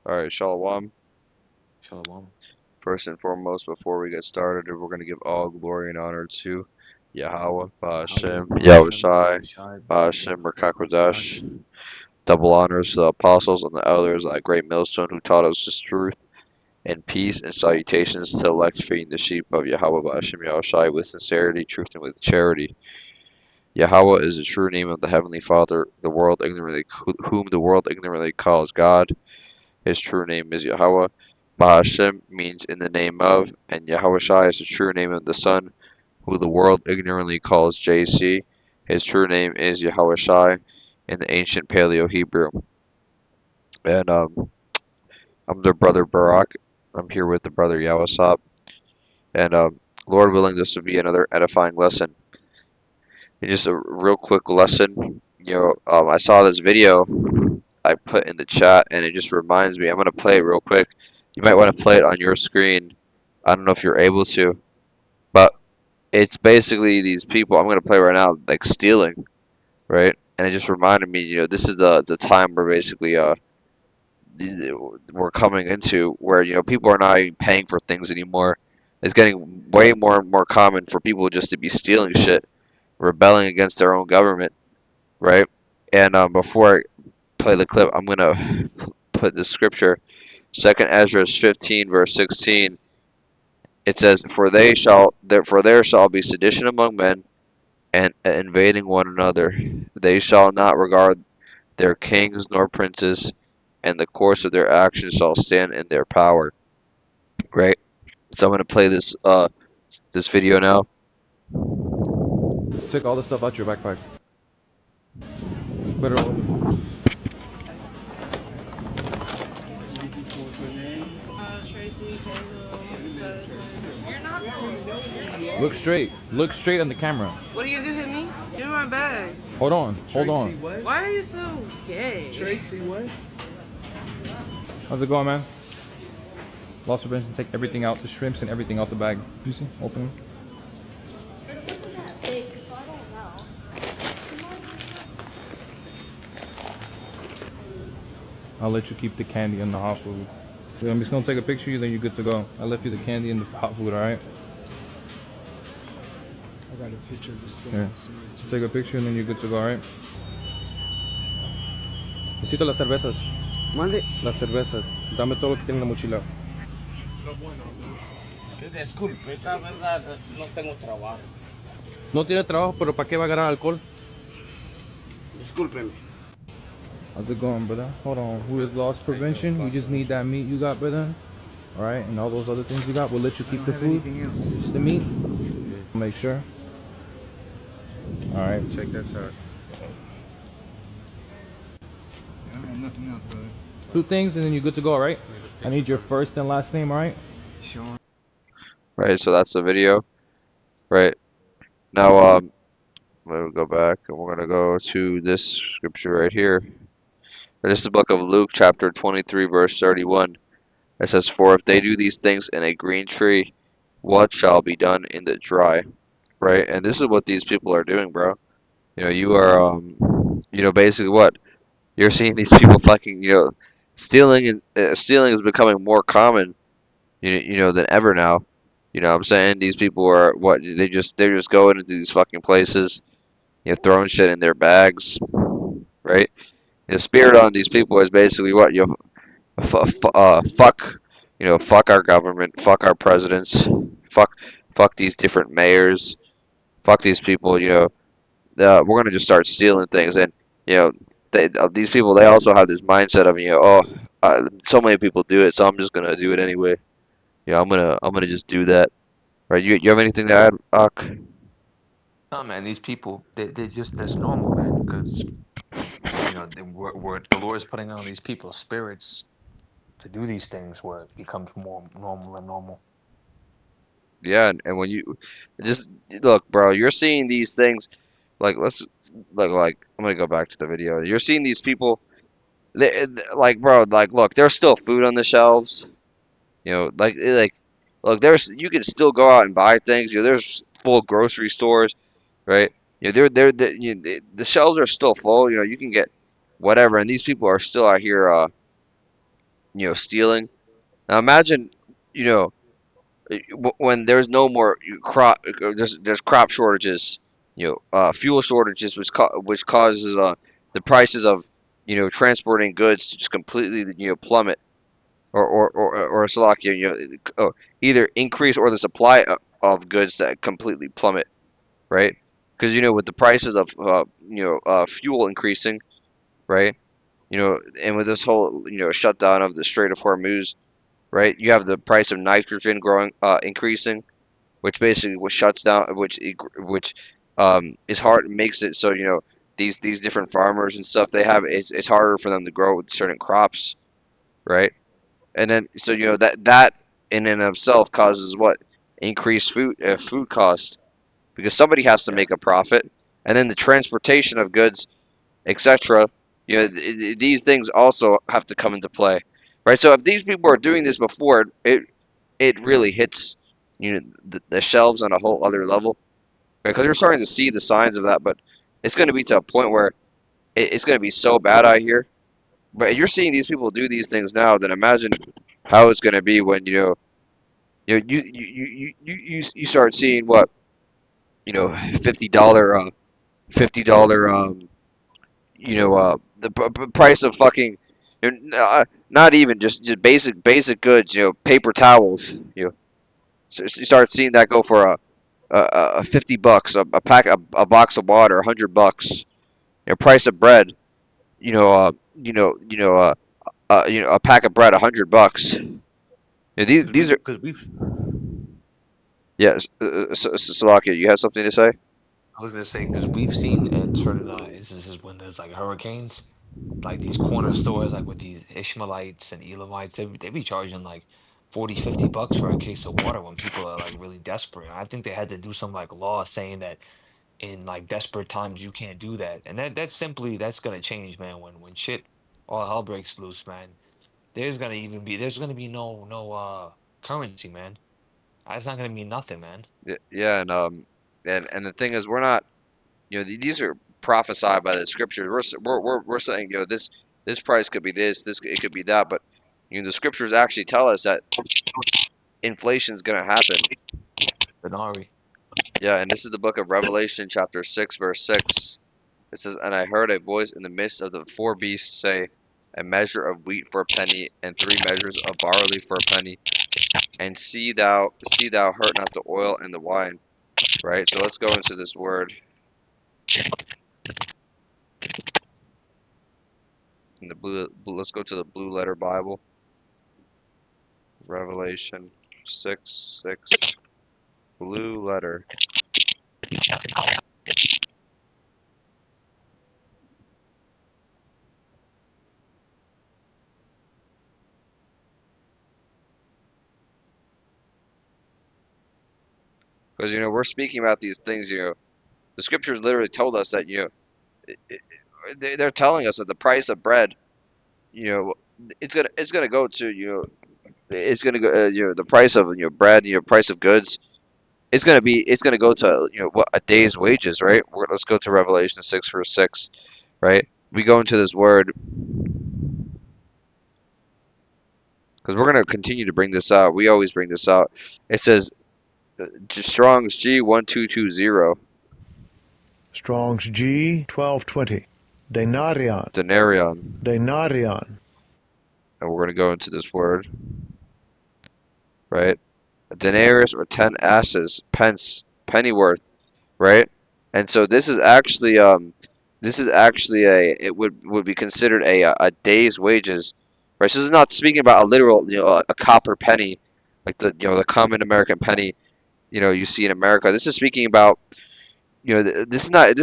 Alright, Shalom. Shalom. First and foremost, before we get started, we're going to give all glory and honor to Yahweh, Yahweh, Ba'ashem, Ba'ashem, Yahushai, Yahushai, Ba'ashem, Rakakwadash. Rakakwadash. Double honors to the apostles and the elders of that great millstone who taught us this truth, and peace and salutations to the elect feeding the sheep of Yahweh, Ba'ashem, Yahushai with sincerity, truth, and with charity. Yahweh is the true name of the Heavenly Father, whom the world ignorantly calls God. His true name is Yahweh. Bahashem means in the name of, and Yahushai is the true name of the Son, who the world ignorantly calls JC. His true name is Yahushai in the ancient Paleo Hebrew. And I'm their brother Barak. I'm here with the brother Yawasop. And Lord willing, this will be another edifying lesson. And just a real quick lesson. I saw this video I put in the chat, and it just reminds me. I'm gonna play it real quick. You might want to play it on your screen. I don't know if you're able to, but it's basically these people I'm gonna play right now, like stealing, right? And it just reminded me, this is the time where basically we're coming into where people are not even paying for things anymore. It's getting way more and more common for people just to be stealing shit, rebelling against their own government, right? And before I play the clip, I'm gonna put the scripture. Second Ezra 15 verse 16. It says, For there shall be sedition among men, and invading one another. They shall not regard their kings nor princes, and the course of their actions shall stand in their power. Right? So I'm gonna play this video now. Take all the stuff out your backpack. Put it on. Look straight. Look straight on the camera. What are you gonna do, hit me? Give me my bag. Hold on. Hold Tracy, on. what? Why are you so gay? Tracy, what? How's it going, man? Loss prevention. Take everything out. The shrimps and everything out the bag. You see? Open it. This isn't that big, so I don't know. I'll let you keep the candy and the hot food. Yeah, I'm just gonna take a picture of you, then you're good to go. I left you the candy and the hot food, alright? I got a picture of this thing. Here. Take a picture and then you're good to go, alright? Necesito las cervezas. Mande. Las cervezas. Dame todo lo que tiene en la mochila. Disculpe, la verdad no tengo trabajo. No tiene trabajo, pero ¿para qué va a agarrar alcohol? Discúlpeme. How's it going, brother? Hold on. Who is loss prevention? We just need that meat you got, brother. All right, and all those other things you got. We'll let you keep the food. Just the meat. Make sure. All right. Check this out. I don't have nothing else, brother. 2 things, and then you're good to go. All right. I need your first and last name. All right. Sean. Right, so that's the video. Right. Now we'll go back and we're gonna go to this scripture right here. This is the book of Luke, chapter 23, verse 31. It says, For if they do these things in a green tree, what shall be done in the dry? Right? And this is what these people are doing, bro. You are, basically what? You're seeing these people fucking, stealing, and stealing is becoming more common, than ever now. You know what I'm saying? These people are, what, they're just going into these fucking places, throwing shit in their bags, right? The spirit on these people is basically what? Fuck, fuck our government, fuck our presidents, fuck, fuck these different mayors, fuck these people. We're gonna just start stealing things, and these people they also have this mindset of so many people do it, so I'm just gonna do it anyway. I'm gonna just do that. Right? You have anything to add, Ak? No, man, these people, they just, that's normal, man, because, the Lord is putting on these people's spirits to do these things where it becomes more normal and normal. Yeah, and when you just look, bro, you're seeing these things like let's like I'm gonna go back to the video. You're seeing these people, like bro, like look, there's still food on the shelves. Look, there's you can still go out and buy things. There's full grocery stores, right? The shelves are still full. You can get whatever, and these people are still out here, stealing. Now imagine, you know, when there's no more crop, there's crop shortages, fuel shortages, which causes the prices of transporting goods to just completely plummet, or Slovakia, either increase or the supply of goods that completely plummet, right? Because with the prices of fuel increasing, right? And with this whole shutdown of the Strait of Hormuz, right? You have the price of nitrogen increasing, which basically shuts down, which is hard, makes it so these different farmers and stuff, it's harder for them to grow with certain crops, right? And then so that in and of itself causes what, increased food cost, because somebody has to Yeah. make a profit, and then the transportation of goods, etc. These things also have to come into play, right? So if these people are doing this before, it really hits the shelves on a whole other level, because we're starting to see the signs of that, but it's going to be to a point where it's going to be so bad out here. But you're seeing these people do these things now. Then imagine how it's going to be when you start seeing what $50 the price of fucking not even just basic goods, paper towels, so you start seeing that go for a $50, a box of water, $100, price of bread, you know uh a pack of bread, $100. These are, Because we've yes. Salakia, you have something to say? I was gonna say because we've seen in certain instances when there's like hurricanes, like these corner stores, like with these Ishmaelites and Elamites, they be charging like 40, $50 for a case of water when people are like really desperate. I think they had to do some like law saying that in like desperate times you can't do that, and that's gonna change, man. When shit all hell breaks loose, man. There's gonna be no currency, man. That's not gonna mean nothing, man. Yeah, and the thing is, we're not, these are prophesied by the scriptures. We're saying, this price could be this it could be that, but the scriptures actually tell us that inflation's gonna happen. Denari. Yeah, and this is the book of Revelation, chapter 6, verse 6. It says, "And I heard a voice in the midst of the four beasts say, a measure of wheat for a penny, and 3 measures of barley for a penny, and see thou hurt not the oil and the wine." Right. So let's go into this word in the let's go to the Blue Letter Bible, Revelation 6:6, Blue Letter. Because we're speaking about these things. The scriptures literally told us that they're telling us that the price of bread, you know, it's gonna go to it's gonna go the price of bread, price of goods. It's gonna go to what, a day's wages, right? Let's go to Revelation 6 verse 6, right? We go into this word because we're gonna continue to bring this out. We always bring this out. It says Strong's G1220 Strong's G 1220. Denarion. denarion, Denarion. and we're gonna go into this word, right? A denarius, or 10 asses, pence, pennyworth, right? And so this is actually it would be considered a day's wages, right? So this is not speaking about a literal, a copper penny, like the common American penny, you see in America. This is speaking about, this is not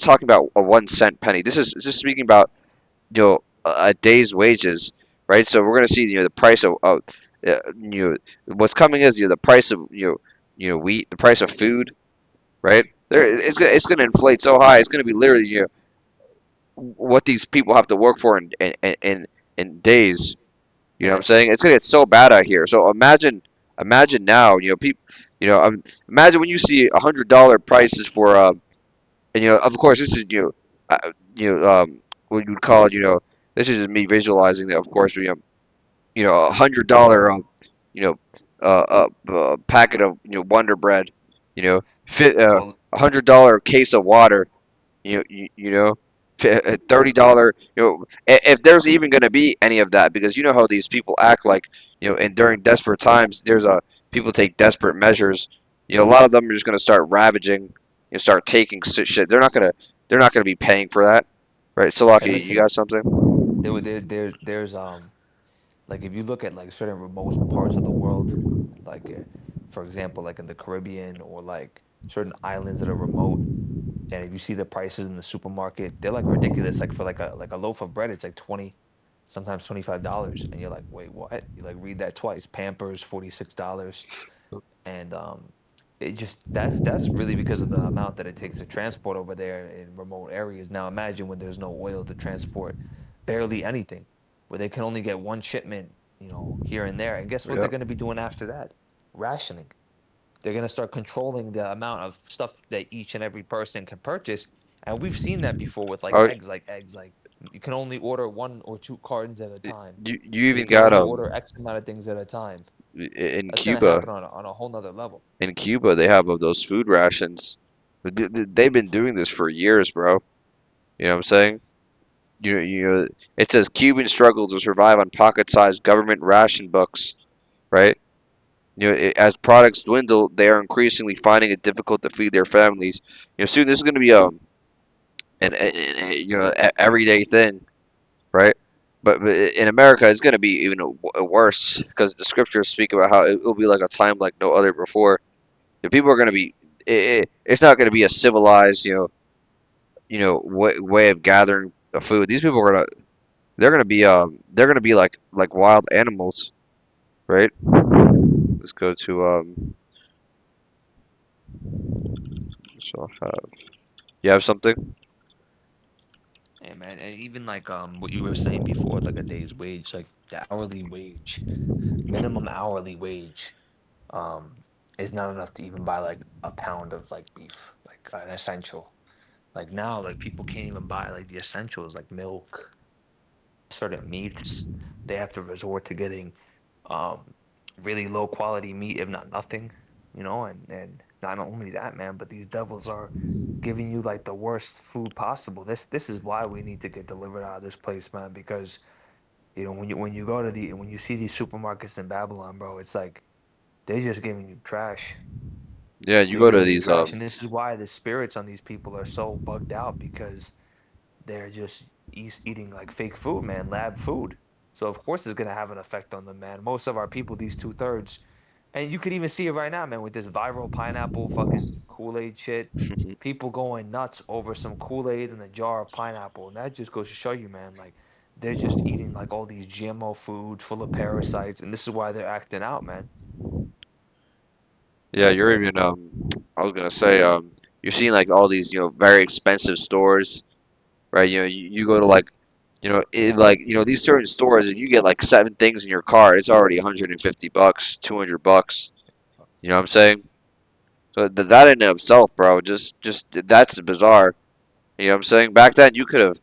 talking about a 1 cent penny. This is just speaking about, a day's wages, right? So we're gonna see, the price of what's coming is, the price of wheat, the price of food, right? It's gonna inflate so high. It's gonna be literally, what these people have to work for in days. You know what I'm saying? It's gonna get so bad out here. So imagine now, people, imagine when you see $100 prices for and of course this is what you would call, this is just me visualizing that, of course, $100 packet of Wonder Bread, Well, $100 case of water, $30, if there's even going to be any of that, because you know how these people act like, and during desperate times, people take desperate measures. A lot of them are just going to start ravaging, start taking shit. They're not gonna be paying for that, right? So, and Lucky, you listen, got something? there's like if you look at like certain remote parts of the world, like for example, like in the Caribbean or like certain islands that are remote, and if you see the prices in the supermarket, they're like ridiculous. Like for like a loaf of bread, it's like 20, sometimes $25, and you're like, wait, what? You like read that twice. Pampers, $46, and it just that's really because of the amount that it takes to transport over there in remote areas. Now imagine when there's no oil to transport barely anything, where they can only get one shipment, here and there. And guess what they're Yep. going to be doing after that? Rationing. They're going to start controlling the amount of stuff that each and every person can purchase. And we've seen that before with like Oh, eggs, like you can only order one or two cartons at a time, you or you even can got only order X amount of things at a time. in That's going to Cuba. happen on a whole nother level. In Cuba, they have of those food rations. But they've been doing this for years, bro. You know what I'm saying? It says Cubans struggle to survive on pocket-sized government ration books, right? As products dwindle, they are increasingly finding it difficult to feed their families. Soon this is going to be everyday thing, right? But in America, it's going to be even worse because the scriptures speak about how it will be like a time like no other before. People are going to be. It's not going to be a civilized, way of gathering the food. These people are gonna. They're gonna be. They're gonna be like wild animals, right? Let's go to So you have something? Hey man, and even like what you were saying before, like a day's wage, like the hourly wage, minimum hourly wage, um, is not enough to even buy like a pound of like beef, like an essential. Like now, like people can't even buy like the essentials like milk, certain meats. They have to resort to getting um really low quality meat, if not nothing, and not only that, man, but these devils are giving you like the worst food possible. This is why we need to get delivered out of this place, man, because when you go to the when you see these supermarkets in Babylon, bro, it's like they're just giving you trash. Yeah, you They're go to giving you these trash, and this is why the spirits on these people are so bugged out because they're just eating like fake food, man, lab food. So of course it's gonna have an effect on them, man. Most of our people, these 2/3, and you could even see it right now, man, with this viral pineapple fucking Kool-Aid shit. People going nuts over some Kool-Aid and a jar of pineapple, and that just goes to show you, man, like they're just eating like all these GMO foods full of parasites, and this is why they're acting out, man. Yeah, you're even I was gonna say you're seeing like all these very expensive stores, right? You go to like these certain stores and you get like seven things in your cart. It's already 150 bucks, 200 bucks. You know what I'm saying? So that in itself, bro, just that's bizarre. You know what I'm saying? Back then you could have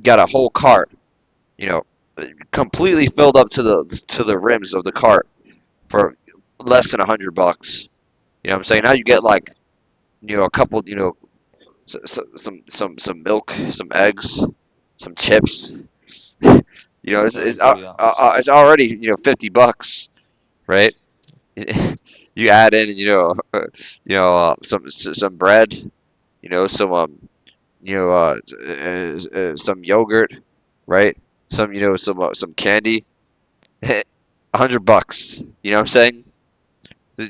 got a whole cart, you know, completely filled up to the rims of the cart for less than 100 bucks. You know what I'm saying? Now you get like a couple, some milk, some eggs, some chips. No, it's really the opposite. It's already 50 bucks, right? You add in some bread, some some yogurt, right? Some candy. 100 bucks. You know what I'm saying?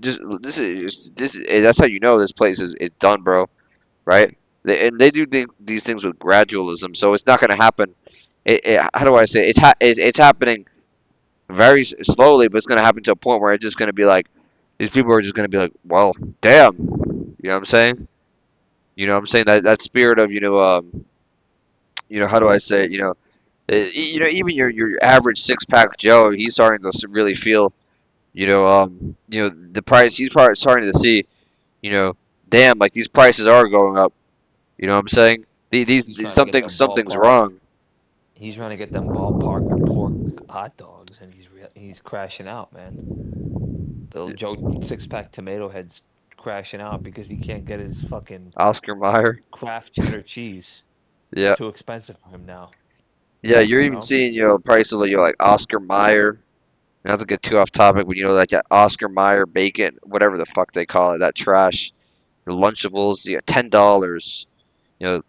Just that's how you know this place is done, bro. Right? And they do these things with gradualism, so it's not gonna happen. How do I say it? It's happening very slowly, but it's gonna happen to a point where it's just gonna be like these people are just gonna be like, well, damn. You know what I'm saying? You know what I'm saying? That spirit of how do I say it? Even your average six pack Joe, he's starting to really feel the price. He's probably starting to see you know damn, like these prices are going up. You know what I'm saying? He's trying to get them Something's ballpark. wrong. He's trying to get them ballpark pork hot dogs, and he's crashing out, man. Little Joe six pack tomato head's crashing out because he can't get his fucking Oscar Mayer. Kraft cheddar cheese. It's Yeah. too expensive for him now. Yeah, you're You even know? seeing, prices of, like Oscar Mayer. Not to get too off topic, but like that Oscar Mayer bacon, whatever the fuck they call it, that trash. Your Lunchables, $10. You know,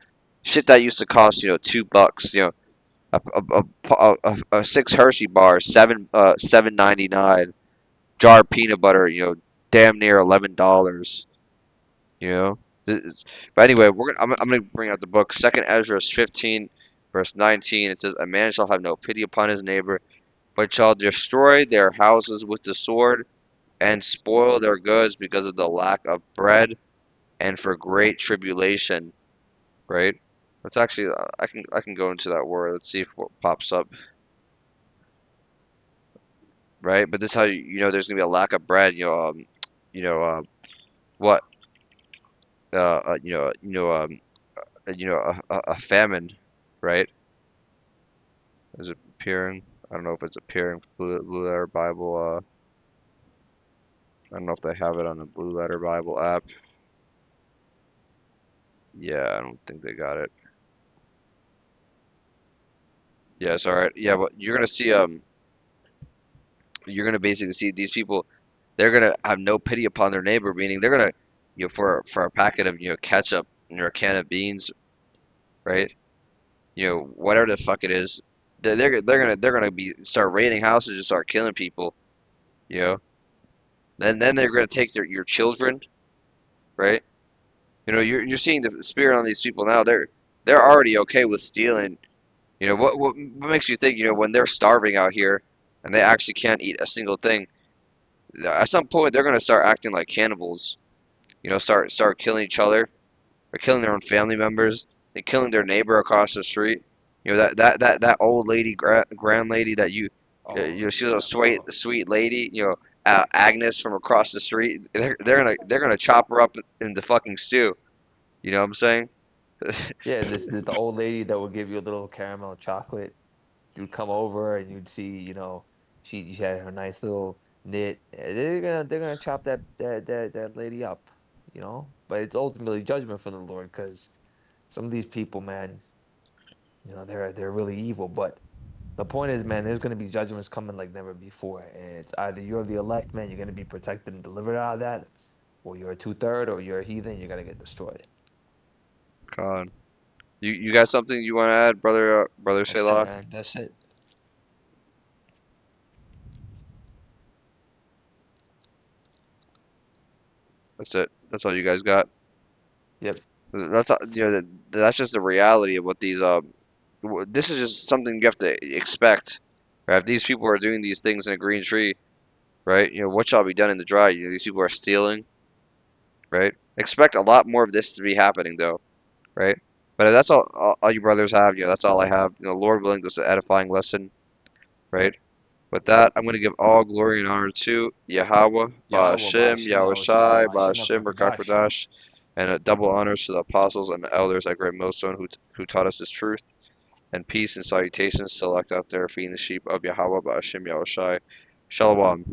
shit that used to cost, $2. A six Hershey bars, $7.99. Jar of peanut butter, damn near $11. You know, but anyway, I'm gonna bring out the book. Second Ezra 15, verse 19. It says, "A man shall have no pity upon his neighbor, but shall destroy their houses with the sword, and spoil their goods because of the lack of bread, and for great tribulation." Right? Let's actually, I can go into that word. Let's see if what pops up. Right? But this is how you know there's gonna be a lack of bread. What? Uh, uh, you know, you know, um, a famine, right? Is it appearing? I don't know if it's appearing. Blue Letter Bible. I don't know if they have it on the Blue Letter Bible app. Yeah, I don't think they got it. Yes, all right. Yeah, but you're gonna see you're gonna basically see these people. They're gonna have no pity upon their neighbor, meaning they're gonna, for a packet of ketchup or a can of beans, right? Whatever the fuck it is, they're gonna be start raiding houses and start killing people. You know, then they're gonna take your children, right? You're seeing the spirit on these people now. They're already okay with stealing. What makes you think, when they're starving out here and they actually can't eat a single thing, at some point they're gonna start acting like cannibals. Start killing each other or killing their own family members and killing their neighbor across the street. That old lady, grand lady that Oh she was a yeah, bro. sweet lady. Agnes from across the street. They're gonna chop her up in the fucking stew. You know what I'm saying? Yeah, the old lady that would give you a little caramel chocolate. You'd come over and you'd see, she had her nice little knit. They're gonna chop that lady up, you know. But it's ultimately judgment from the Lord because some of these people, man, they're really evil. But the point is, man, there's gonna be judgments coming like never before, and it's either you're the elect, man, you're gonna be protected and delivered out of that, or you're a two-third, or you're a heathen, you're gonna get destroyed. God, you got something you want to add, brother That's it, Selah? man. That's it. That's it. That's all you guys got. Yep. That's just the reality of what these this is just something you have to expect. Right? If these people are doing these things in a green tree, right? What shall be done in the dry? These people are stealing, right? Expect a lot more of this to be happening, though, right? But that's all you brothers have. That's all I have. Lord willing, this is an edifying lesson, right? With that, I'm going to give all glory and honor to Yahweh, Yahweh, Ba'ashem, Ba'ashem, Yahushai, Yahushai, Ba'ashem, Ba'ashem, Rakakadash. Rakakwadash, and a double honors to the apostles and the elders at Great Millstone who taught us this truth, and peace and salutations to elect out there feeding the sheep of Yahweh, Ba'ashem, Yahushai. Shalom.